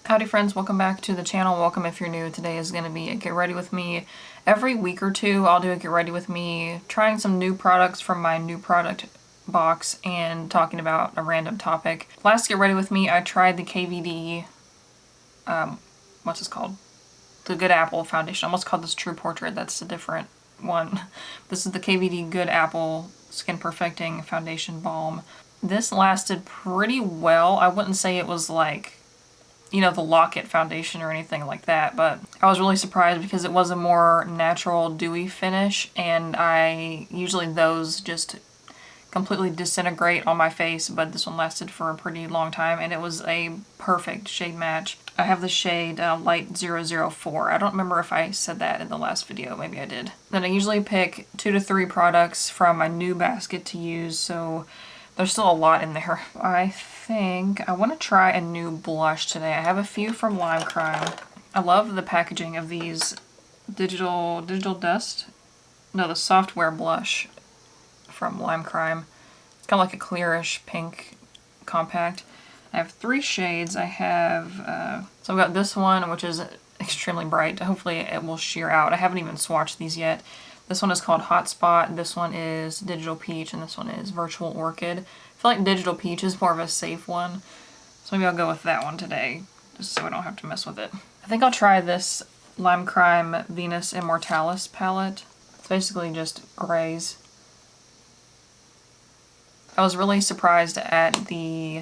Howdy friends, welcome back to the channel. Welcome if you're new. Today is going to be a get ready with me. Every week or two I'll do a get ready with me, trying some new products from my new product box and talking about a random topic. Last get ready with me I tried the KVD, what's this called? The Good Apple foundation. I almost called this True Portrait, that's a different one. This is the KVD Good Apple Skin Perfecting Foundation Balm. This lasted pretty well. I wouldn't say it was like, you know, the Lock-It foundation or anything like that, but I was really surprised because it was a more natural dewy finish, and I usually those just completely disintegrate on my face, but this one lasted for a pretty long time and it was a perfect shade match. I have the shade Light 004. I don't remember if I said that in the last video, maybe I did. Then I usually pick 2 to 3 products from my new basket to use, so there's still a lot in there. I think I want to try a new blush today. I have a few from Lime Crime. I love the packaging of these digital dust. No, the software blush from Lime Crime. It's kind of like a clearish pink compact. I have 3 shades. I have, so I've got this one, which is extremely bright. Hopefully it will sheer out. I haven't even swatched these yet. This one is called Hotspot, this one is Digital Peach, and this one is Virtual Orchid. I feel like Digital Peach is more of a safe one, so maybe I'll go with that one today, just so I don't have to mess with it. I think I'll try this Lime Crime Venus Immortalis palette. It's basically just grays. I was really surprised at the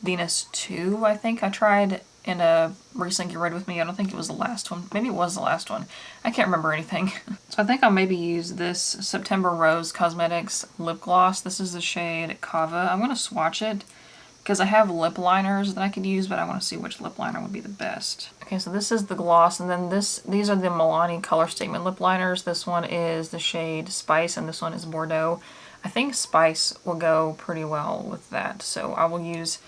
Venus 2, I think I tried in a recent Get Ready With Me. I don't think it was the last one. Maybe it was the last one. I can't remember anything. So I think I'll maybe use this September Rose Cosmetics lip gloss. This is the shade Kava. I'm going to swatch it because I have lip liners that I could use, but I want to see which lip liner would be the best. Okay, so this is the gloss, and then these are the Milani Color Statement lip liners. This one is the shade Spice, and this one is Bordeaux. I think Spice will go pretty well with that, so I will use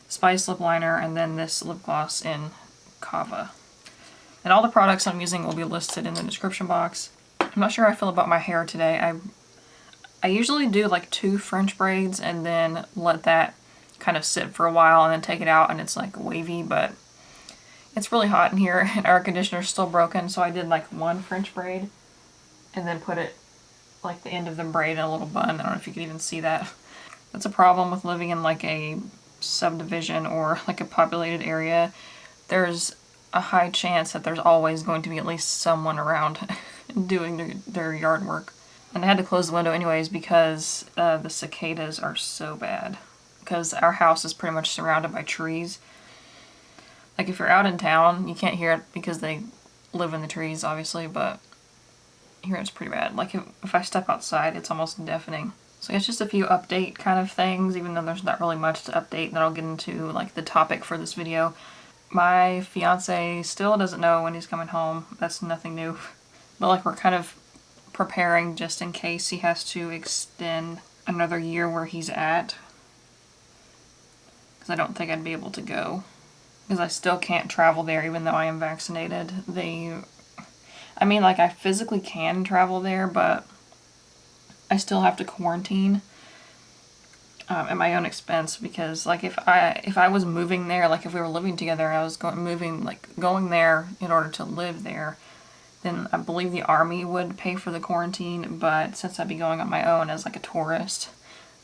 Spice lip liner and then this lip gloss in Kava. And all the products I'm using will be listed in the description box. I'm not sure how I feel about my hair today. I usually do like 2 French braids and then let that kind of sit for a while and then take it out and it's like wavy, but it's really hot in here and our air conditioner's still broken, so I did like 1 French braid and then put it like the end of the braid in a little bun. I don't know if you can even see that. That's a problem with living in like a subdivision or like a populated area. There's a high chance that there's always going to be at least someone around doing their yard work. And I had to close the window anyways because the cicadas are so bad. Because our house is pretty much surrounded by trees. Like if you're out in town, you can't hear it because they live in the trees obviously, but here it's pretty bad. Like if I step outside, it's almost deafening. So it's just a few update kind of things, even though there's not really much to update that I'll get into, like the topic for this video. My fiance still doesn't know when he's coming home. That's nothing new. But like we're kind of preparing just in case he has to extend another year where he's at. Because I don't think I'd be able to go. Because I still can't travel there even though I am vaccinated. I mean, like I physically can travel there, but I still have to quarantine at my own expense, because like if I was moving there, like if we were living together, I was going there in order to live there, then I believe the army would pay for the quarantine, but since I'd be going on my own as like a tourist,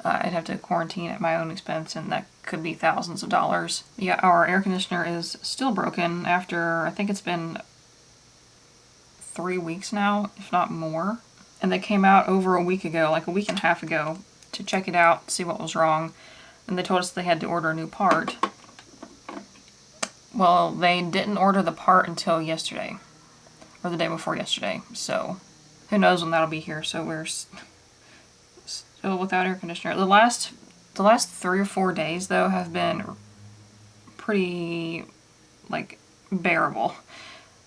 I'd have to quarantine at my own expense, and that could be thousands of dollars. Yeah, our air conditioner is still broken after, I think it's been 3 weeks now, if not more. And they came out over a week ago, like a week and a half ago, to check it out, see what was wrong. And they told us they had to order a new part. Well, they didn't order the part until yesterday. Or the day before yesterday. So, who knows when that'll be here. So we're still without air conditioner. The last 3 or 4 days, though, have been pretty, like, bearable.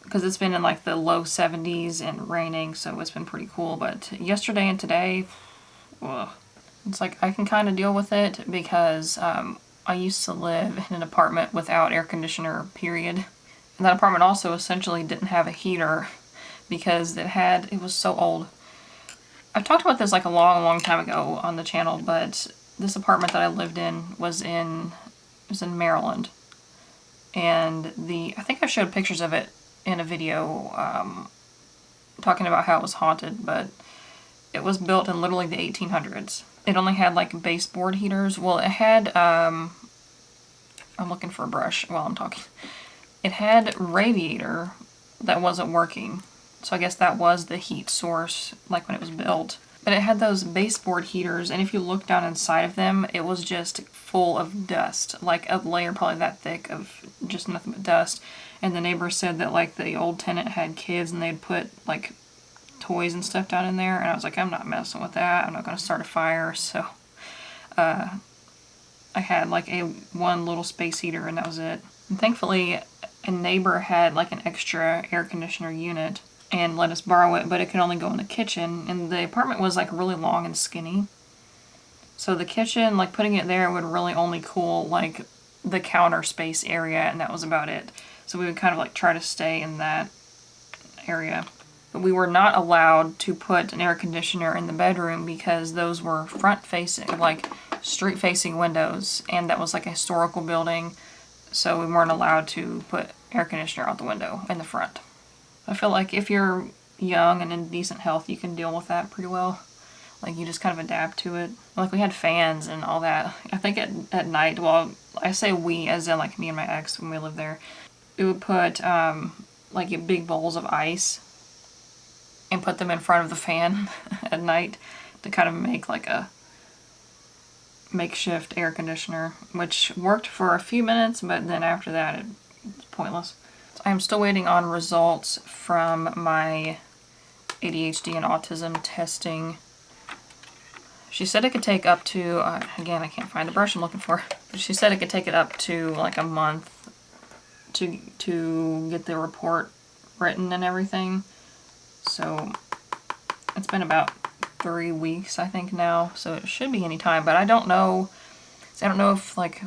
Because it's been in like the low 70s and raining, so it's been pretty cool. But yesterday and today, ugh, it's like I can kind of deal with it because I used to live in an apartment without air conditioner, period. And that apartment also essentially didn't have a heater because it was so old. I've talked about this like a long time ago on the channel, but this apartment that I lived in was in Maryland. and I think I showed pictures of it in a video talking about how it was haunted, but it was built in literally the 1800s. It only had like baseboard heaters. Well, it had, I'm looking for a brush while I'm talking. It had radiator that wasn't working. So I guess that was the heat source, like when it was built. But it had those baseboard heaters, and if you look down inside of them, it was just full of dust. Like a layer probably that thick of just nothing but dust. And the neighbor said that like the old tenant had kids and they'd put like toys and stuff down in there. And I was like, I'm not messing with that. I'm not going to start a fire. So I had like one little space heater and that was it. And thankfully, a neighbor had like an extra air conditioner unit and let us borrow it, but it could only go in the kitchen, and the apartment was like really long and skinny. So the kitchen, like putting it there would really only cool like the counter space area, and that was about it. So we would kind of like try to stay in that area. But we were not allowed to put an air conditioner in the bedroom because those were front facing, like street facing windows, and that was like a historical building. So we weren't allowed to put air conditioner out the window in the front. I feel like if you're young and in decent health, you can deal with that pretty well. Like, you just kind of adapt to it. Like, we had fans and all that. I think at night, well, I say we, as in, like, me and my ex when we lived there, we would put, like, big bowls of ice and put them in front of the fan at night to kind of make, like, a makeshift air conditioner, which worked for a few minutes, but then after that, it was pointless. I'm still waiting on results from my ADHD and autism testing. She said it could take up to, again, I can't find the brush I'm looking for, but she said it could take it up to like a month to get the report written and everything. So it's been about 3 weeks, I think now, so it should be any time, but I don't know. I don't know if like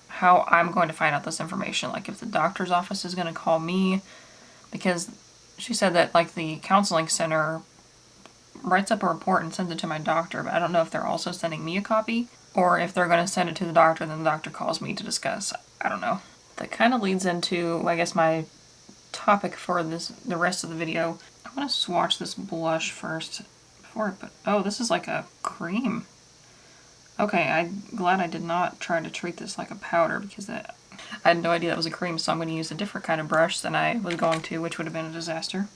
how I'm going to find out this information, like if the doctor's office is going to call me, because she said that like the counseling center writes up a report and sends it to my doctor, but I don't know if they're also sending me a copy or if they're going to send it to the doctor and then the doctor calls me to discuss. I don't know. That kind of leads into, I guess, my topic for the rest of the video. I want to swatch this blush first before I put, oh, this is like a cream. Okay, I'm glad I did not try to treat this like a powder because I had no idea that was a cream, so I'm going to use a different kind of brush than I was going to, which would have been a disaster.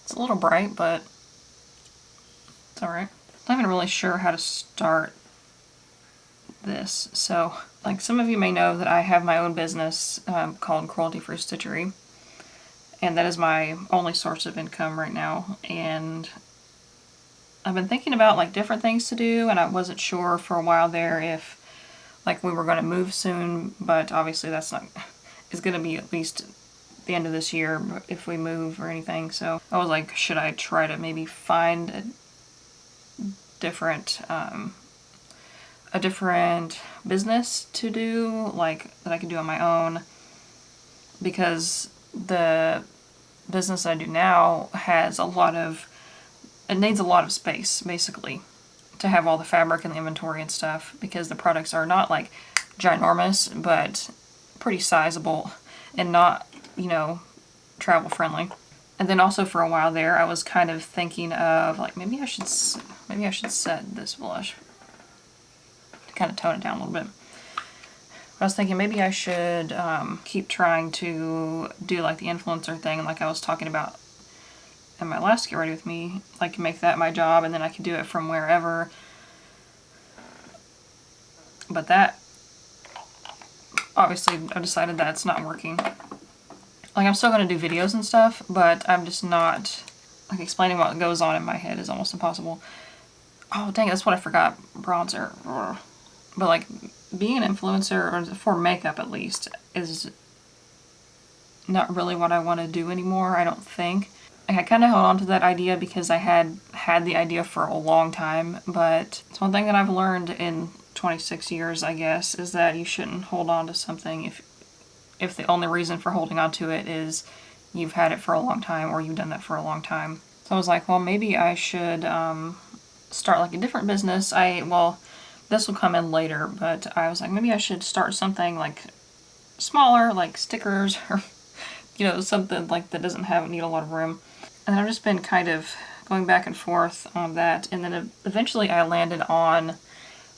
It's a little bright, but it's alright. I'm not even really sure how to start this. So, like some of you may know that I have my own business called Cruelty-Free Stitchery. And that is my only source of income right now. And I've been thinking about like different things to do, and I wasn't sure for a while there if like we were going to move soon, but obviously that's not, it's going to be at least the end of this year if we move or anything. So I was like, should I try to maybe find a different business to do, like that I could do on my own, because the business I do now has it needs a lot of space, basically, to have all the fabric and the inventory and stuff, because the products are not like ginormous, but pretty sizable and not, you know, travel friendly. And then also for a while there, I was kind of thinking of like, maybe I should set this blush to kind of tone it down a little bit. I was thinking maybe I should keep trying to do like the influencer thing, like I was talking about in my last Get Ready With Me, like make that my job and then I could do it from wherever. But that, obviously I've decided that it's not working. Like I'm still going to do videos and stuff, but I'm just not, like explaining what goes on in my head is almost impossible. Oh dang, that's what I forgot, bronzer. But like, being an influencer, or for makeup at least, is not really what I want to do anymore, I don't think. I kind of held on to that idea because I had the idea for a long time, but it's one thing that I've learned in 26 years, I guess, is that you shouldn't hold on to something if the only reason for holding on to it is you've had it for a long time or you've done that for a long time. So I was like, well, maybe I should start like a different business. Well, this will come in later, but I was like, maybe I should start something like smaller, like stickers or, you know, something like that doesn't need a lot of room. And I've just been kind of going back and forth on that. And then eventually I landed on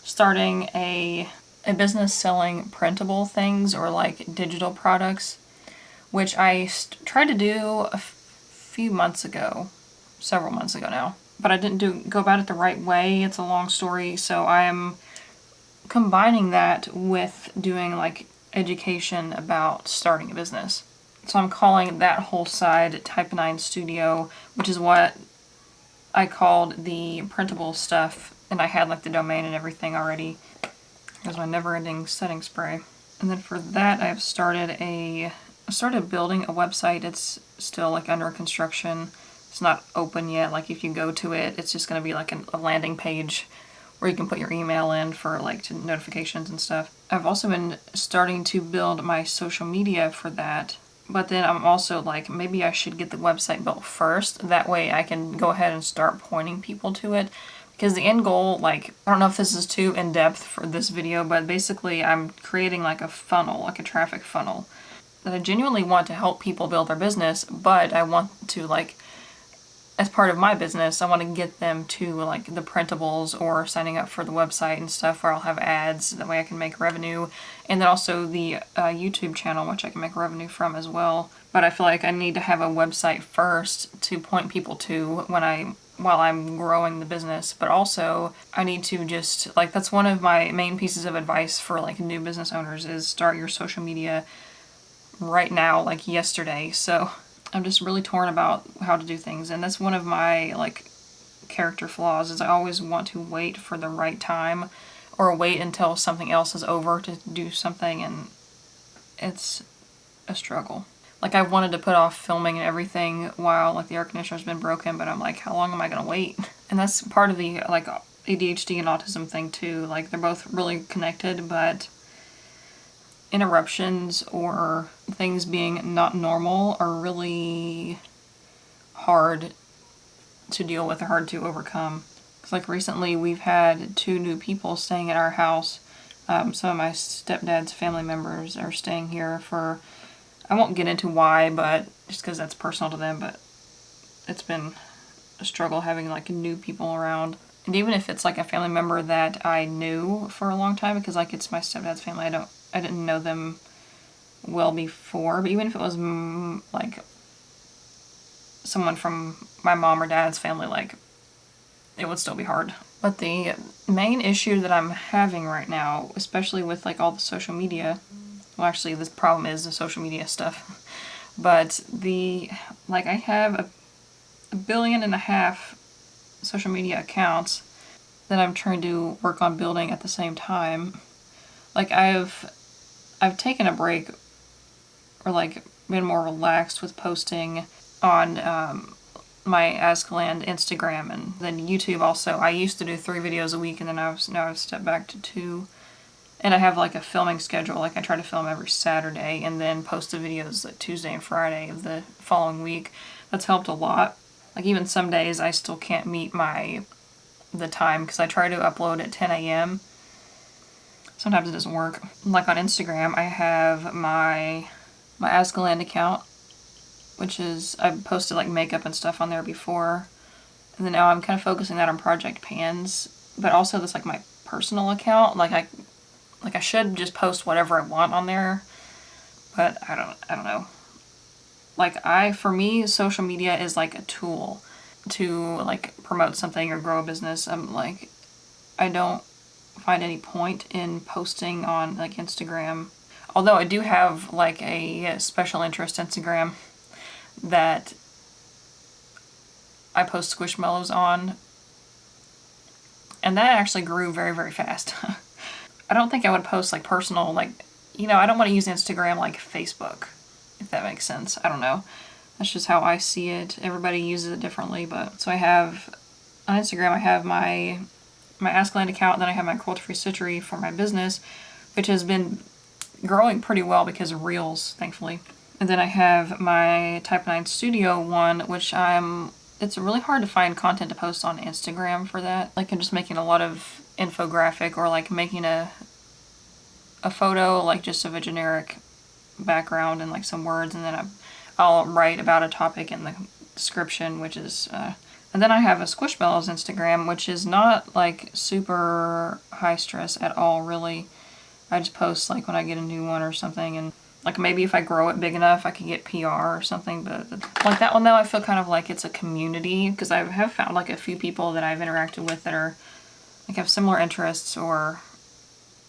starting a business selling printable things or like digital products, which I tried to do a few months ago, several months ago now. But I didn't go about it the right way. It's a long story, so I am combining that with doing like education about starting a business. So I'm calling that whole side Type 9 Studio, which is what I called the printable stuff, and I had like the domain and everything already. Here's my never-ending setting spray. And then for that I started building a website. It's still like under construction. It's not open yet. Like if you go to it, it's just going to be like a landing page where you can put your email in for like notifications and stuff. I've also been starting to build my social media for that, but then I'm also like, maybe I should get the website built first. That way I can go ahead and start pointing people to it. Because the end goal, like, I don't know if this is too in-depth for this video, but basically I'm creating like a funnel, like a traffic funnel, that I genuinely want to help people build their business, but I want to like, as part of my business, I want to get them to like the printables or signing up for the website and stuff where I'll have ads. That way I can make revenue. And then also the YouTube channel, which I can make revenue from as well. But I feel like I need to have a website first to point people to while I'm growing the business. But also I need to just like, that's one of my main pieces of advice for like new business owners is start your social media right now, like yesterday. So I'm just really torn about how to do things, and that's one of my like character flaws is I always want to wait for the right time or wait until something else is over to do something, and it's a struggle. Like I wanted to put off filming and everything while like the air conditioner's been broken, but I'm like, how long am I gonna wait? And that's part of the like ADHD and autism thing too. Like they're both really connected, but interruptions or things being not normal are really hard to deal with or hard to overcome. Because like recently we've had 2 new people staying at our house. Some of my stepdad's family members are staying here for, I won't get into why, but just because that's personal to them, but it's been a struggle having like new people around. And even if it's like a family member that I knew for a long time, because like it's my stepdad's family, I didn't know them well before, but even if it was like someone from my mom or dad's family, like it would still be hard. But the main issue that I'm having right now, especially with like all the social media, well actually this problem is the social media stuff, but I have a billion and a half social media accounts that I'm trying to work on building at the same time. Like I've taken a break or like been more relaxed with posting on my Askland Instagram, and then YouTube also. I used to do 3 videos a week, and then now I've stepped back to 2. And I have like a filming schedule. Like I try to film every Saturday and then post the videos like Tuesday and Friday of the following week. That's helped a lot. Like even some days I still can't meet the time because I try to upload at 10 a.m. Sometimes it doesn't work. Like on Instagram, I have my Askland account, which is, I've posted like makeup and stuff on there before. And then now I'm kind of focusing that on Project Pans, but also this like my personal account. Like I should just post whatever I want on there, but I don't know. Like for me, social media is like a tool to like promote something or grow a business. I'm like, I don't find any point in posting on like Instagram. Although I do have like a special interest Instagram that I post Squishmallows on, and that actually grew very, very fast. I don't think I would post like personal, like, you know, I don't want to use Instagram like Facebook, if that makes sense. I don't know. That's just how I see it. Everybody uses it differently, but so I have on Instagram, I have my Askland account, and then I have my Cruelty-Free Stitchery for my business, which has been growing pretty well because of Reels, thankfully. And then I have my Type 9 Studio one, which I'm it's really hard to find content to post on Instagram for that. Like I'm just making a lot of infographic or like making a photo like just of a generic background and like some words, and then I'll write about a topic in the description, which is and then I have a Squishmallows Instagram, which is not like super high stress at all really. I just post like when I get a new one or something, and like maybe if I grow it big enough I could get PR or something. But like that one though, I feel kind of like it's a community, because I have found like a few people that I've interacted with that are like have similar interests, or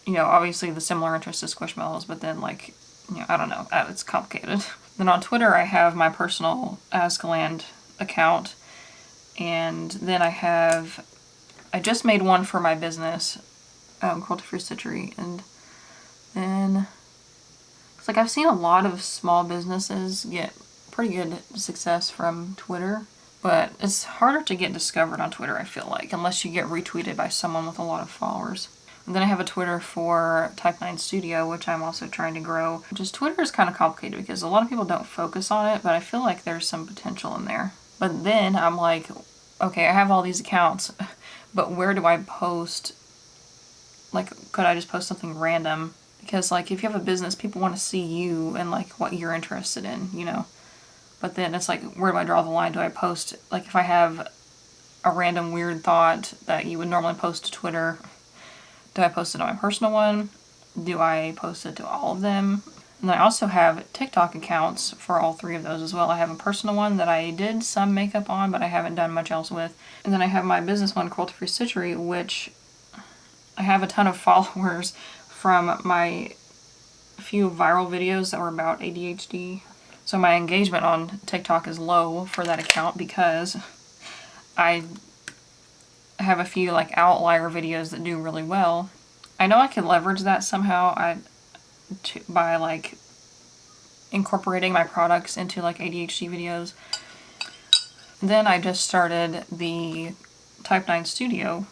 you know, obviously the similar interests as Squishmallows, but then like, you know, I don't know, it's complicated. Then on Twitter I have my personal Askland account, and then I just made one for my business, Cruelty-Free Stitchery, and then it's like I've seen a lot of small businesses get pretty good success from Twitter, but it's harder to get discovered on Twitter, I feel like, unless you get retweeted by someone with a lot of followers. And then I have a Twitter for Type 9 Studio, which I'm also trying to grow. Just Twitter is kind of complicated because a lot of people don't focus on it, but I feel like there's some potential in there. But then I'm like, okay, I have all these accounts, but where do I post? Like, could I just post something random? Because like if you have a business, people want to see you and like what you're interested in, you know. But then it's like, where do I draw the line? Do I post, like if I have a random weird thought that you would normally post to Twitter, do I post it on my personal one? Do I post it to all of them? And I also have TikTok accounts for all three of those as well. I have a personal one that I did some makeup on, but I haven't done much else with. And then I have my business one, Cruelty-Free Stitchery, which I have a ton of followers from my few viral videos that were about ADHD. So my engagement on TikTok is low for that account because I have a few like outlier videos that do really well. I know I could leverage that somehow by like incorporating my products into like ADHD videos. Then I just started the Type 9 Studio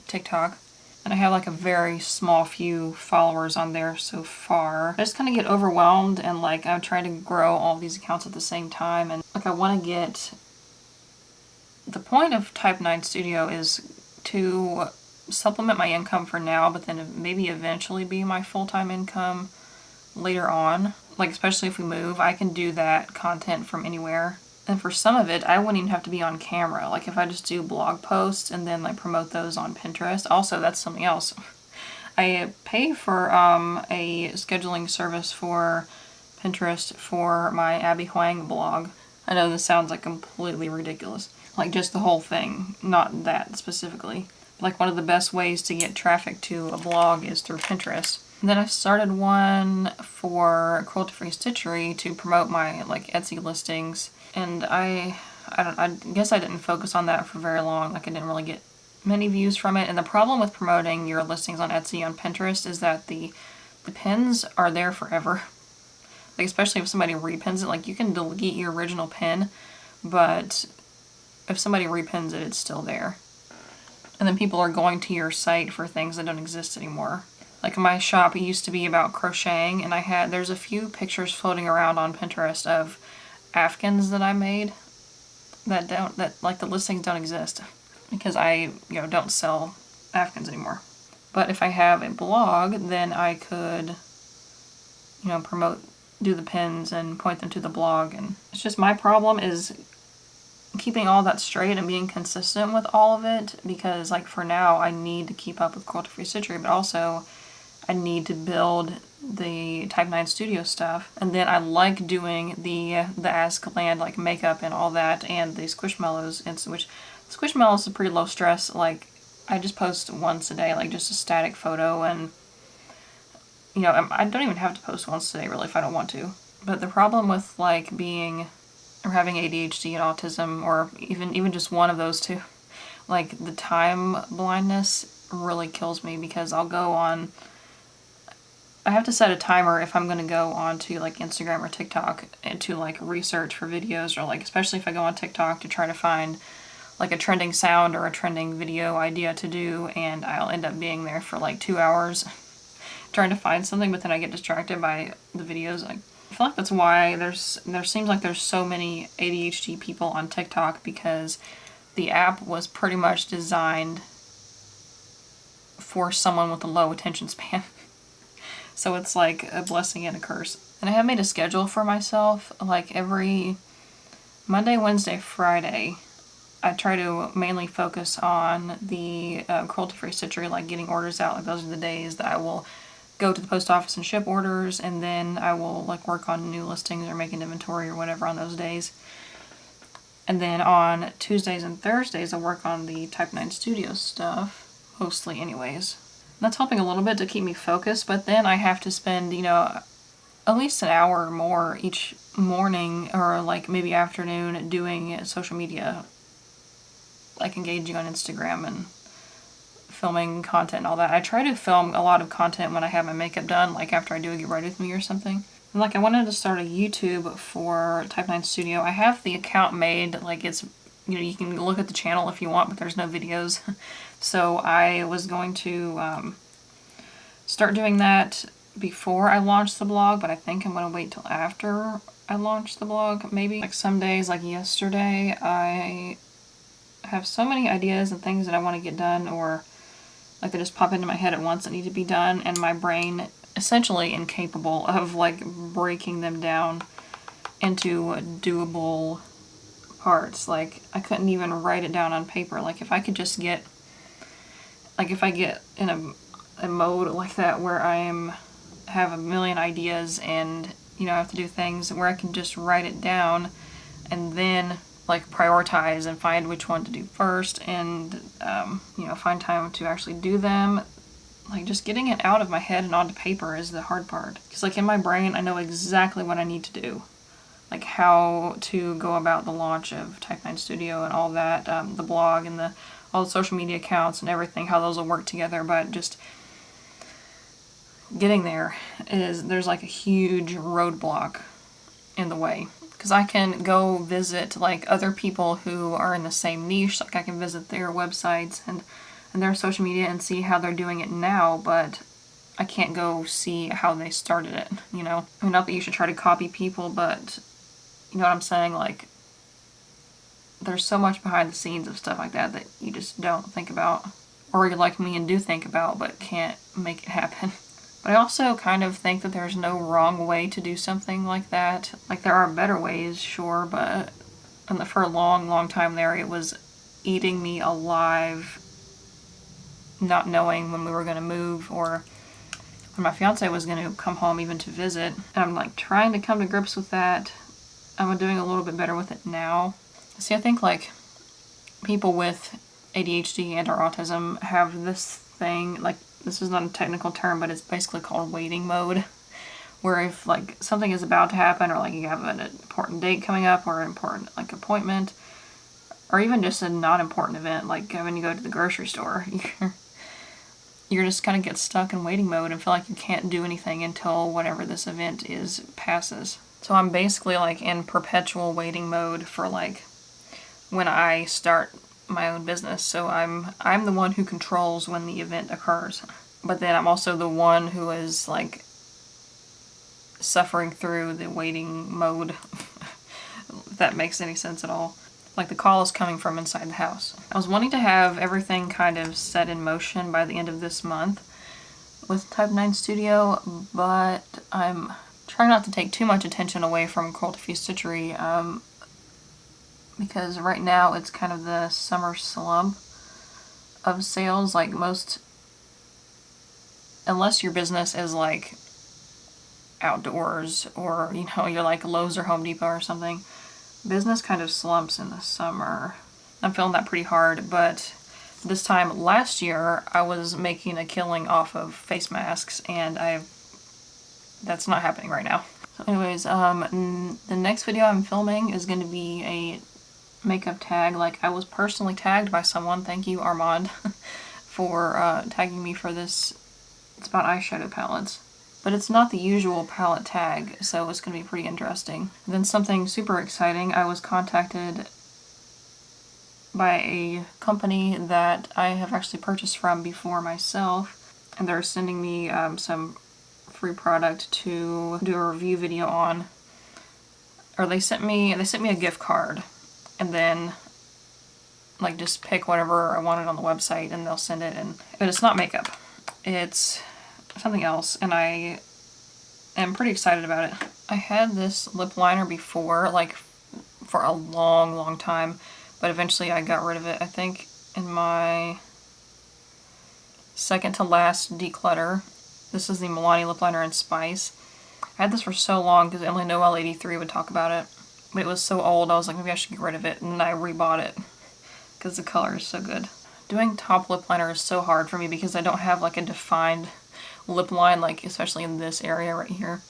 TikTok, and I have like a very small few followers on there so far. I just kind of get overwhelmed, and like I'm trying to grow all these accounts at the same time, and like I want to get... The point of Type 9 Studio is to supplement my income for now, but then maybe eventually be my full-time income later on. Like especially if we move, I can do that content from anywhere. And for some of it, I wouldn't even have to be on camera. Like if I just do blog posts and then like promote those on Pinterest. Also, that's something else. I pay for a scheduling service for Pinterest for my Abby Huang blog. I know this sounds like completely ridiculous. Like just the whole thing, not that specifically. Like one of the best ways to get traffic to a blog is through Pinterest. And then I started one for Cruelty-Free Stitchery to promote my like Etsy listings. And I guess I didn't focus on that for very long. Like I didn't really get many views from it. And the problem with promoting your listings on Etsy on Pinterest is that the pins are there forever. Like especially if somebody repins it, like you can delete your original pin, but if somebody repins it, it's still there. And then people are going to your site for things that don't exist anymore. Like my shop, it used to be about crocheting, and there's a few pictures floating around on Pinterest of Afghans that I made that like the listings don't exist because I, you know, don't sell Afghans anymore. But if I have a blog, then I could, you know, do the pins and point them to the blog. And it's just my problem is keeping all that straight and being consistent with all of it, because like for now I need to keep up with Cruelty-Free Stitchery, but also I need to build the Type 9 Studio stuff. And then I like doing the Askland like makeup and all that, and the Squishmallows, and which Squishmallows is pretty low stress. Like I just post once a day, like just a static photo, and you know, I don't even have to post once a day really if I don't want to. But the problem with like having ADHD and autism, or even just one of those two, like the time blindness really kills me, because I have to set a timer if I'm going to go on to like Instagram or TikTok and to like research for videos, or like especially if I go on TikTok to try to find like a trending sound or a trending video idea to do, and I'll end up being there for like 2 hours trying to find something, but then I get distracted by the videos. Like I feel like that's why there seems like there's so many ADHD people on TikTok, because the app was pretty much designed for someone with a low attention span. So it's like a blessing and a curse. And I have made a schedule for myself, like every Monday, Wednesday, Friday. I try to mainly focus on the Cruelty-Free Stitchery, like getting orders out. Like those are the days that I will go to the post office and ship orders, and then I will like work on new listings or make an inventory or whatever on those days. And then on Tuesdays and Thursdays I work on the Type 9 Studio stuff, mostly anyways. And that's helping a little bit to keep me focused, but then I have to spend, you know, at least an hour or more each morning or like maybe afternoon doing social media, like engaging on Instagram and filming content and all that. I try to film a lot of content when I have my makeup done, like after I do a Get Ready With Me or something. And like I wanted to start a YouTube for Type 9 Studio. I have the account made, like it's, you know, you can look at the channel if you want, but there's no videos. So I was going to start doing that before I launch the blog, but I think I'm going to wait till after I launch the blog, maybe. Like some days, like yesterday, I have so many ideas and things that I want to get done, or like they just pop into my head at once that need to be done, and my brain essentially incapable of like breaking them down into doable parts. Like I couldn't even write it down on paper. Like if I could just get, like if I get in a mode like that where have a million ideas and, you know, I have to do things where I can just write it down and then like prioritize and find which one to do first, and you know, find time to actually do them. Like just getting it out of my head and onto paper is the hard part. Because like in my brain I know exactly what I need to do. Like how to go about the launch of Type 9 Studio and all that, the blog and all the social media accounts and everything, how those will work together, but just getting there's like a huge roadblock in the way. Because I can go visit like other people who are in the same niche, like I can visit their websites and their social media and see how they're doing it now, but I can't go see how they started it, you know? I mean, not that you should try to copy people, but you know what I'm saying? Like, there's so much behind the scenes of stuff like that that you just don't think about. Or you're like me and do think about, but can't make it happen. But I also kind of think that there's no wrong way to do something like that. Like, there are better ways, sure, but for a long, long time there, it was eating me alive, not knowing when we were going to move or when my fiance was going to come home even to visit. And I'm like trying to come to grips with that. I'm doing a little bit better with it now. See, I think like people with ADHD and or autism have this thing, like this is not a technical term, but it's basically called waiting mode, where if like something is about to happen, or like you have an important date coming up or an important like appointment, or even just a not important event like having to go to the grocery store, you're just kind of get stuck in waiting mode and feel like you can't do anything until whatever this event is passes. So I'm basically like in perpetual waiting mode for like when I start my own business. So I'm the one who controls when the event occurs. But then I'm also the one who is like suffering through the waiting mode. If that makes any sense at all. Like the call is coming from inside the house. I was wanting to have everything kind of set in motion by the end of this month with Type 9 Studio, but I'm trying not to take too much attention away from Cruelty-Free Stitchery, because right now it's kind of the summer slump of sales. Like most, unless your business is like outdoors or, you know, you're like Lowe's or Home Depot or something, business kind of slumps in the summer. I'm feeling that pretty hard, but this time last year I was making a killing off of face masks, and that's not happening right now. So anyways, the next video I'm filming is going to be a makeup tag. Like, I was personally tagged by someone, thank you Armand, for tagging me for this. It's about eyeshadow palettes. But it's not the usual palette tag, so it's going to be pretty interesting. And then something super exciting, I was contacted by a company that I have actually purchased from before myself, and they're sending me some cruelty-free product to do a review video on. Or they sent me a gift card, and then like just pick whatever I wanted on the website and they'll send it. But it's not makeup, it's something else, and I am pretty excited about it. I had this lip liner before, like for a long time, but eventually I got rid of it. I think in my second to last declutter. This is the Milani lip liner in Spice. I had this for so long because Emily Noel 83 would talk about it, but it was so old I was like, maybe I should get rid of it, and I rebought it because the color is so good. Doing top lip liner is so hard for me because I don't have like a defined lip line, like especially in this area right here.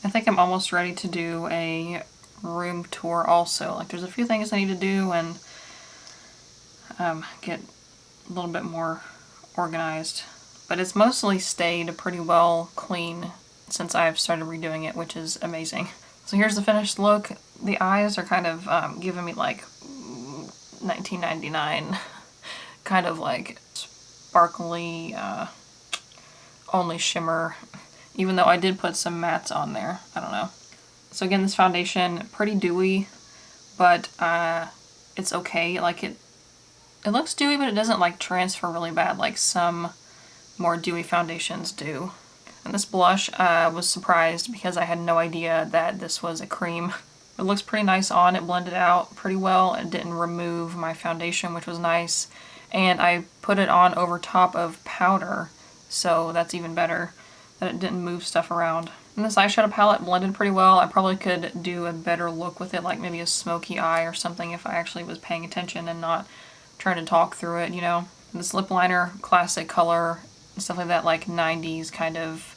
I think I'm almost ready to do a room tour also. Like there's a few things I need to do and get a little bit more organized. But it's mostly stayed pretty well clean since I've started redoing it, which is amazing. So here's the finished look. The eyes are kind of giving me like 1999 kind of like sparkly only shimmer, even though I did put some mattes on there. I don't know. So again, this foundation, pretty dewy, but it's okay. Like it looks dewy, but it doesn't like transfer really bad like some more dewy foundations do. And this blush, was surprised because I had no idea that this was a cream. It looks pretty nice on. It blended out pretty well. It didn't remove my foundation, which was nice. And I put it on over top of powder, so that's even better that it didn't move stuff around. And this eyeshadow palette blended pretty well. I probably could do a better look with it, like maybe a smoky eye or something if I actually was paying attention and not trying to talk through it, you know. This lip liner, classic color, stuff like that, like 90s kind of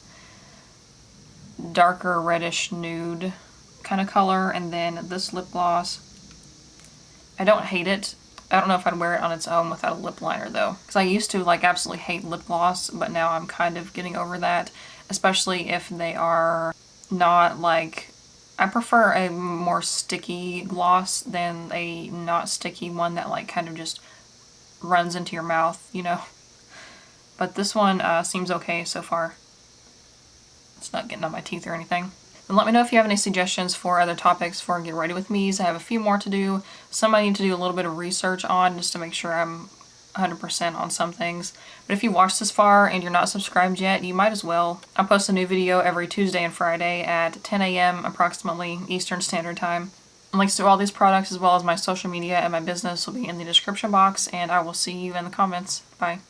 darker reddish nude kind of color. And then this lip gloss, I don't hate it. I don't know if I'd wear it on its own without a lip liner though, because I used to like absolutely hate lip gloss, but now I'm kind of getting over that, especially if they are not like, I prefer a more sticky gloss than a not sticky one that like kind of just runs into your mouth, you know. But this one seems okay so far. It's not getting on my teeth or anything. And let me know if you have any suggestions for other topics for Get Ready With Me's. I have a few more to do. Some I need to do a little bit of research on just to make sure I'm 100% on some things. But if you watched this far and you're not subscribed yet, you might as well. I post a new video every Tuesday and Friday at 10 a.m. approximately Eastern Standard Time. And links to all these products as well as my social media and my business will be in the description box, and I will see you in the comments. Bye.